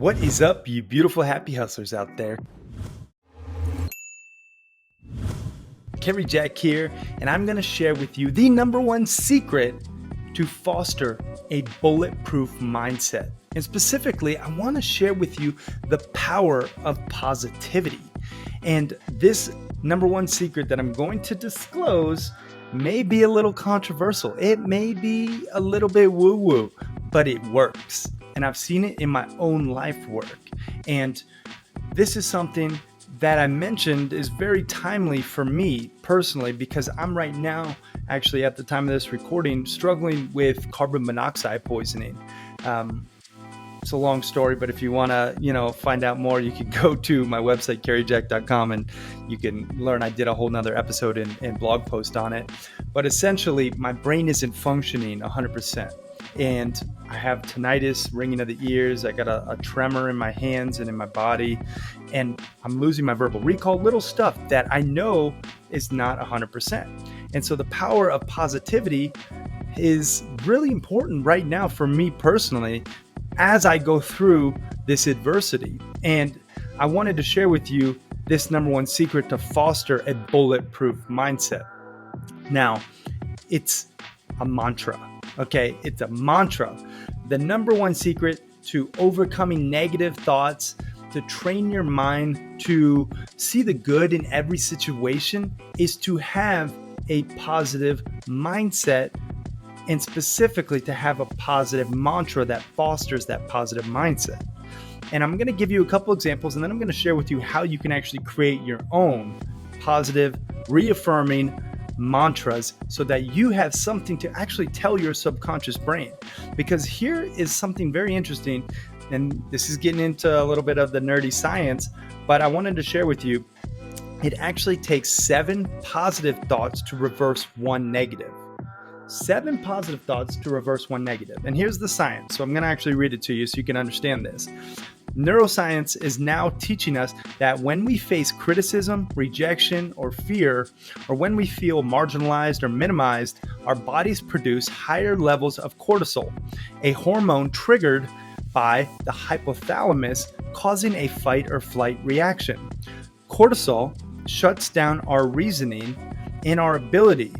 What is up, you beautiful happy hustlers out there? Cary Jack here, and I'm going to share with you the number one secret to foster a bulletproof mindset. And specifically, I want to share with you the power of positivity. And this number one secret that I'm going to disclose may be a little controversial. It may be a little bit woo-woo, but it works. And I've seen it in my own life work. And this is something that I mentioned is very timely for me personally, because I'm right now, actually at the time of this recording, struggling with carbon monoxide poisoning. It's a long story, but if you want to, find out more, you can go to my website, caryjack.com, and you can learn. I did a whole nother episode and blog post on it. But essentially, my brain isn't functioning 100%. And I have tinnitus, ringing of the ears. I got a tremor in my hands and in my body. And I'm losing my verbal recall, little stuff that I know is not 100%. And so the power of positivity is really important right now for me personally as I go through this adversity. And I wanted to share with you this number one secret to foster a bulletproof mindset. Now, it's a mantra. Okay, it's a mantra. The number one secret to overcoming negative thoughts, to train your mind to see the good in every situation, is to have a positive mindset, and specifically to have a positive mantra that fosters that positive mindset. And I'm going to give you a couple examples, and then I'm going to share with you how you can actually create your own positive, reaffirming mantras so that you have something to actually tell your subconscious brain. Because here is something very interesting, and this is getting into a little bit of the nerdy science, but I wanted to share with you, it actually takes 7 positive thoughts to reverse 1 negative. 7 positive thoughts to reverse 1 negative. And here's the science. So I'm going to actually read it to you so you can understand this. Neuroscience is now teaching us that when we face criticism, rejection, or fear, or when we feel marginalized or minimized, our bodies produce higher levels of cortisol, a hormone triggered by the hypothalamus, causing a fight or flight reaction. Cortisol shuts down our reasoning and our ability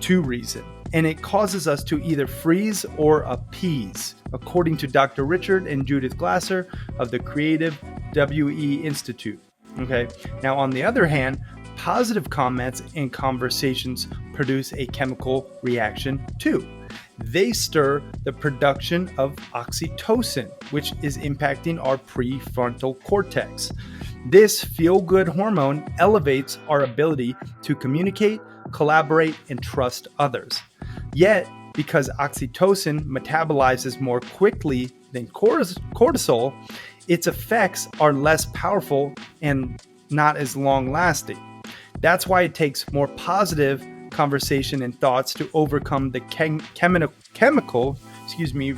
to reason, and it causes us to either freeze or appease, according to Dr. Richard and Judith Glasser of the Creative WE Institute. Okay. Now, on the other hand, positive comments and conversations produce a chemical reaction too. They stir the production of oxytocin, which is impacting our prefrontal cortex. This feel-good hormone elevates our ability to communicate, collaborate, and trust others. Yet, because oxytocin metabolizes more quickly than cortisol, its effects are less powerful and not as long-lasting. That's why it takes more positive conversation and thoughts to overcome the chemical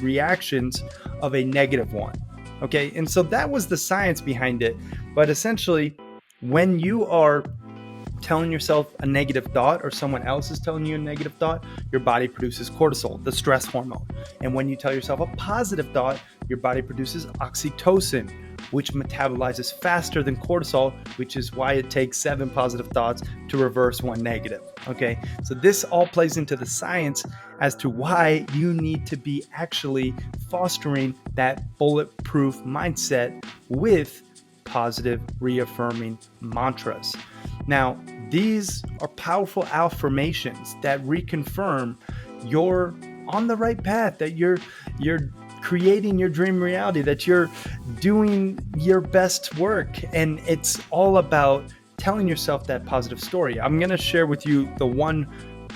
reactions of a negative one. Okay, and so that was the science behind it. But essentially, when you are telling yourself a negative thought, or someone else is telling you a negative thought, your body produces cortisol, the stress hormone. And when you tell yourself a positive thought, your body produces oxytocin, which metabolizes faster than cortisol, which is why it takes 7 positive thoughts to reverse 1 negative. Okay, so this all plays into the science as to why you need to be actually fostering that bulletproof mindset with positive, reaffirming mantras. Now, these are powerful affirmations that reconfirm you're on the right path, that you're creating your dream reality, that you're doing your best work. And it's all about telling yourself that positive story. I'm going to share with you the one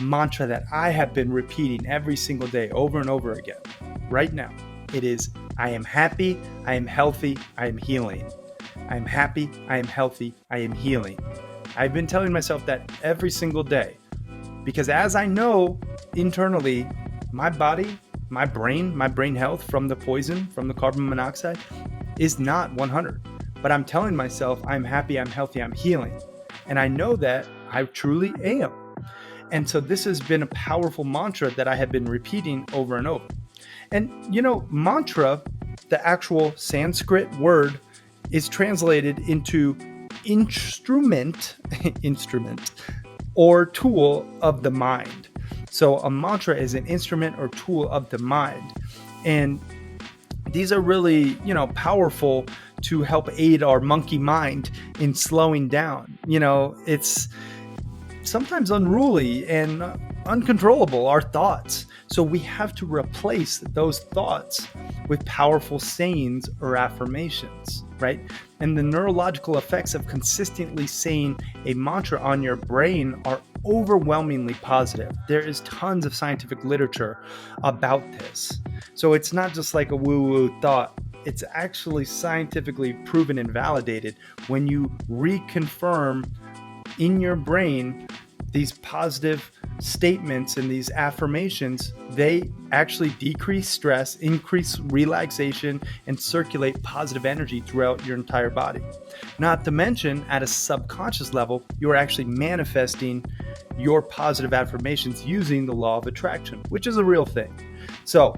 mantra that I have been repeating every single day over and over again. Right now, it is, I am happy, I am healthy, I am healing. I am happy, I am healthy, I am healing. I've been telling myself that every single day, because as I know internally, my body, my brain health from the poison, from the carbon monoxide, is not 100. But I'm telling myself I'm happy, I'm healthy, I'm healing. And I know that I truly am. And so this has been a powerful mantra that I have been repeating over and over. And, mantra the actual Sanskrit word is translated into instrument, or tool of the mind. So a mantra is an instrument or tool of the mind. And these are really, powerful to help aid our monkey mind in slowing down. It's sometimes unruly and uncontrollable, our thoughts. So we have to replace those thoughts with powerful sayings or affirmations, right? And the neurological effects of consistently saying a mantra on your brain are overwhelmingly positive. There is tons of scientific literature about this. So it's not just like a woo-woo thought. It's actually scientifically proven and validated when you reconfirm in your brain these positive statements and these affirmations. They actually decrease stress, increase relaxation, and circulate positive energy throughout your entire body. Not to mention, at a subconscious level, you are actually manifesting your positive affirmations using the law of attraction, which is a real thing. So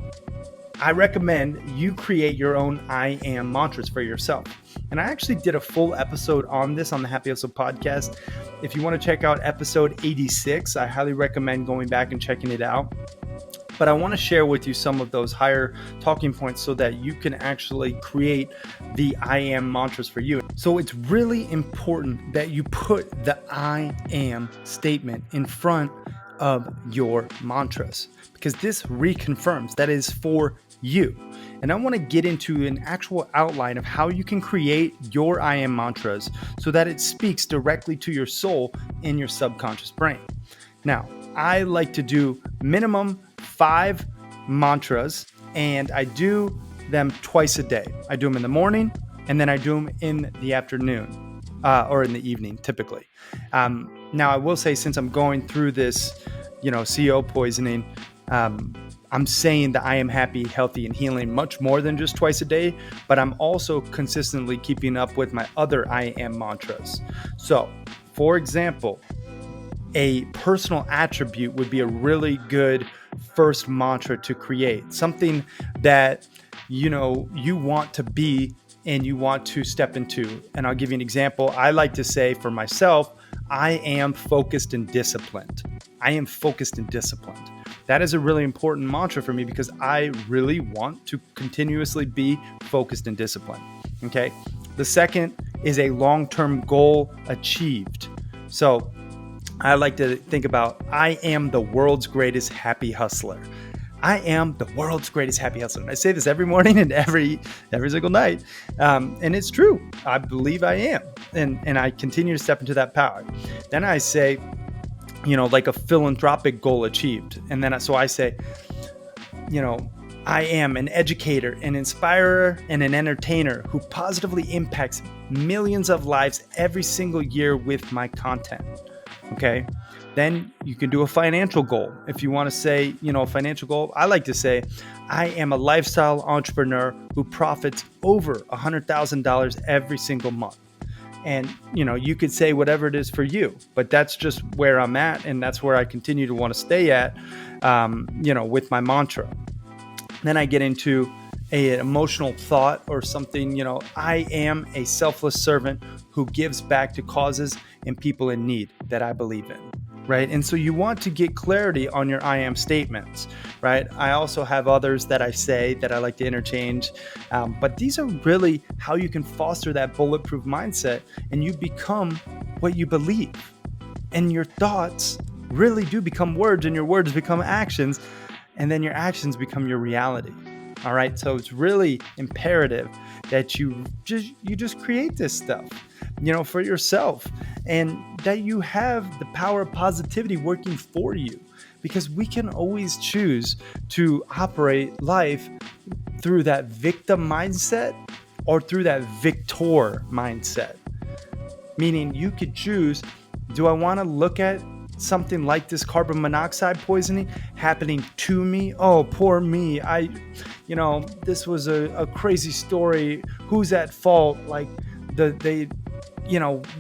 I recommend you create your own I am mantras for yourself. And I actually did a full episode on this on the Happy Hustle podcast. If you want to check out episode 86, I highly recommend going back and checking it out. But I want to share with you some of those higher talking points so that you can actually create the I am mantras for you. So it's really important that you put the I am statement in front of your mantras, because this reconfirms that is for you. And I want to get into an actual outline of how you can create your I am mantras so that it speaks directly to your soul in your subconscious brain. Now, I like to do minimum 5 mantras, and I do them twice a day. I do them in the morning, and then I do them in the afternoon or in the evening, typically. Now, I will say, since I'm going through this, CO poisoning, I'm saying that I am happy, healthy, and healing much more than just twice a day, but I'm also consistently keeping up with my other I am mantras. So, for example, a personal attribute would be a really good first mantra to create, something that you want to be and you want to step into. And I'll give you an example. I like to say for myself, I am focused and disciplined. I am focused and disciplined. That is a really important mantra for me because I really want to continuously be focused and disciplined. Okay. The second is a long-term goal achieved. So I like to think about, I am the world's greatest happy hustler. I am the world's greatest happy hustler. And I say this every morning and every single night. And it's true. I believe I am. And I continue to step into that power. Then I say, like a philanthropic goal achieved. And then I say, I am an educator, an inspirer, and an entertainer who positively impacts millions of lives every single year with my content. Okay. Then you can do a financial goal. If you want to say, a financial goal, I like to say, I am a lifestyle entrepreneur who profits over $100,000 every single month. And, you could say whatever it is for you, but that's just where I'm at. And that's where I continue to want to stay at, with my mantra. Then I get into an emotional thought or something, I am a selfless servant who gives back to causes and people in need that I believe in. Right. And so you want to get clarity on your I am statements. Right. I also have others that I say that I like to interchange. But these are really how you can foster that bulletproof mindset and you become what you believe. And your thoughts really do become words and your words become actions. And then your actions become your reality. All right. So it's really imperative that you just create this stuff, for yourself, and that you have the power of positivity working for you, because we can always choose to operate life through that victim mindset or through that victor mindset. Meaning you could choose, do I want to look at something like this carbon monoxide poisoning happening to me? Oh, poor me. This was a crazy story. Who's at fault? Like they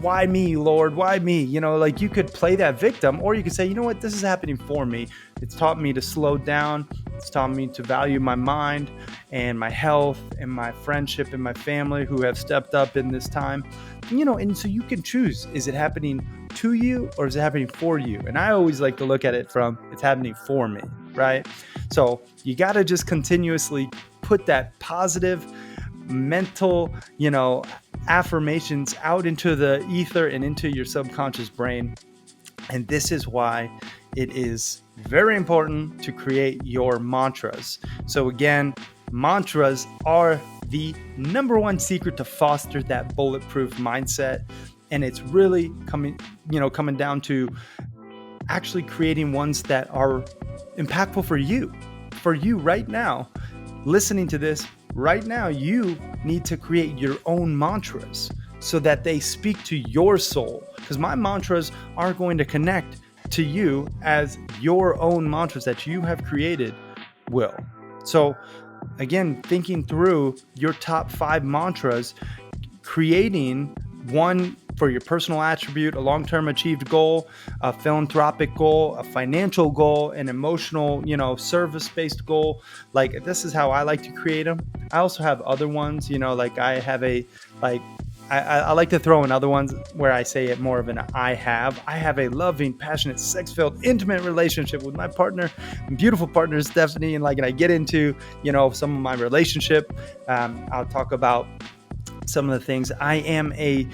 why me, Lord? Why me? Like you could play that victim, or you could say, you know what, this is happening for me. It's taught me to slow down. It's taught me to value my mind and my health and my friendship and my family who have stepped up in this time. And so you can choose, is it happening to you or is it happening for you? And I always like to look at it from, it's happening for me, right? So you got to just continuously put that positive mental, affirmations out into the ether and into your subconscious brain. And this is why it is very important to create your mantras. So again, mantras are the number one secret to foster that bulletproof mindset. And it's really coming down to actually creating ones that are impactful for you right now. Listening to this right now, you need to create your own mantras so that they speak to your soul, because my mantras are going to connect to you as your own mantras that you have created will. So again, thinking through your top 5 mantras, creating one for your personal attribute, a long-term achieved goal, a philanthropic goal, a financial goal, an emotional, service-based goal. Like, this is how I like to create them. I also have other ones, like I have I like to throw in other ones where I say it more of an I have a loving, passionate, sex-filled, intimate relationship with my partner, beautiful partner, Stephanie. And I get into, some of my relationship. I'll talk about some of the things. I am a,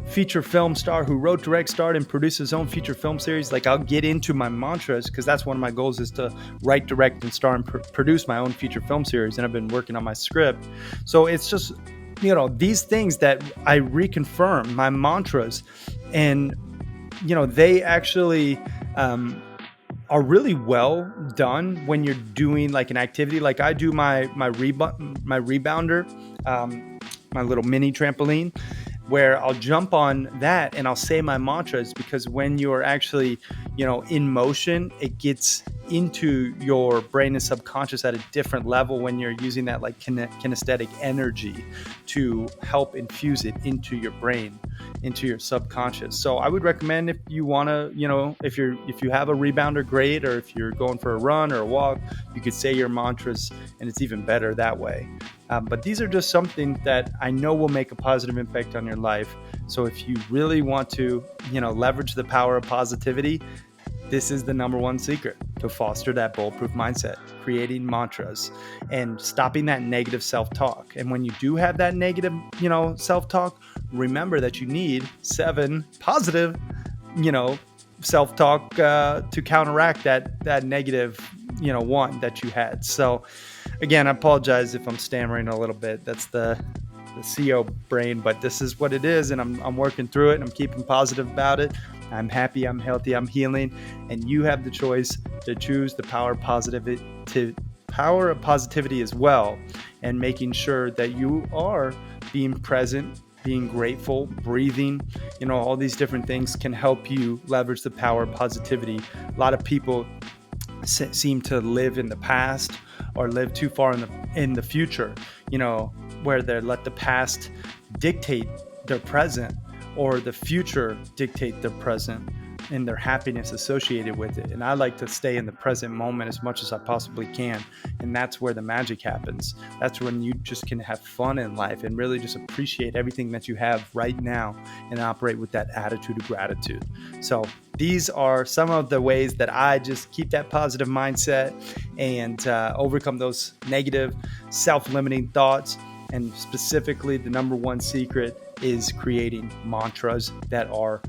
feature film star who wrote, direct, starred, and produced his own feature film series. I'll get into my mantras because that's one of my goals, is to write, direct, and star and produce my own feature film series. And I've been working on my script. So it's just, these things that I reconfirm, my mantras, and, they actually, are really well done when you're doing an activity. I do my rebounder, my little mini trampoline, where I'll jump on that and I'll say my mantras, because when you're actually, in motion, it gets into your brain and subconscious at a different level when you're using that kinesthetic energy to help infuse it into your brain, into your subconscious. So I would recommend, if you want to, if you have a rebounder, great, or if you're going for a run or a walk, you could say your mantras, and it's even better that way. But these are just something that I know will make a positive impact on your life. So if you really want to, leverage the power of positivity, this is the number one secret to foster that bulletproof mindset: creating mantras and stopping that negative self-talk. And when you do have that negative, self-talk, remember that you need 7 positive, self-talk to counteract that negative, one that you had. So again, I apologize if I'm stammering a little bit. That's the CO brain, but this is what it is, and I'm working through it, and I'm keeping positive about it. I'm happy, I'm healthy, I'm healing, and you have the choice to choose the power of positivity as well, and making sure that you are being present, being grateful, breathing, all these different things can help you leverage the power of positivity. A lot of people seem to live in the past or live too far in the future, where they let the past dictate their present, or the future dictate their present and their happiness associated with it. And I like to stay in the present moment as much as I possibly can. And that's where the magic happens. That's when you just can have fun in life and really just appreciate everything that you have right now and operate with that attitude of gratitude. So these are some of the ways that I just keep that positive mindset and overcome those negative self-limiting thoughts. And specifically, the number one secret is creating mantras that are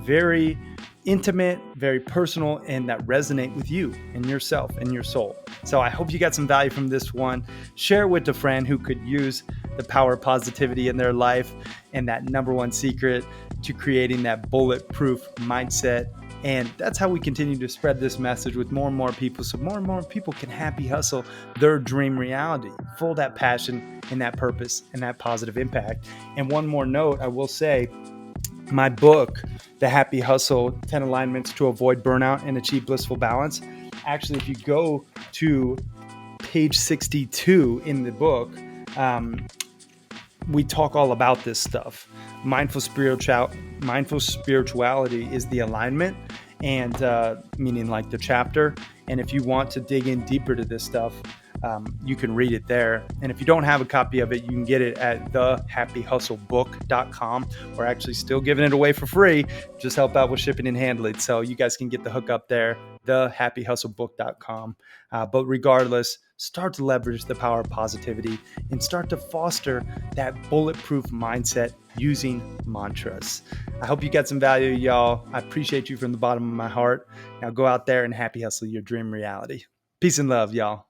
very intimate, very personal, and that resonate with you and yourself and your soul. So I hope you got some value from this one. Share it with a friend who could use the power of positivity in their life and that number one secret to creating that bulletproof mindset. And that's how we continue to spread this message with more and more people, so more and more people can happy hustle their dream reality, full of that passion and that purpose and that positive impact. And one more note, I will say, my book, The Happy Hustle, 10 Alignments to Avoid Burnout and Achieve Blissful Balance. Actually, if you go to page 62 in the book, we talk all about this stuff. Mindful spirituality is the alignment, and meaning like the chapter. And if you want to dig in deeper to this stuff, you can read it there. And if you don't have a copy of it, you can get it at thehappyhustlebook.com. We're actually still giving it away for free. Just help out with shipping and handling. So you guys can get the hook up there, thehappyhustlebook.com. But regardless, start to leverage the power of positivity and start to foster that bulletproof mindset using mantras. I hope you got some value, y'all. I appreciate you from the bottom of my heart. Now go out there and happy hustle your dream reality. Peace and love, y'all.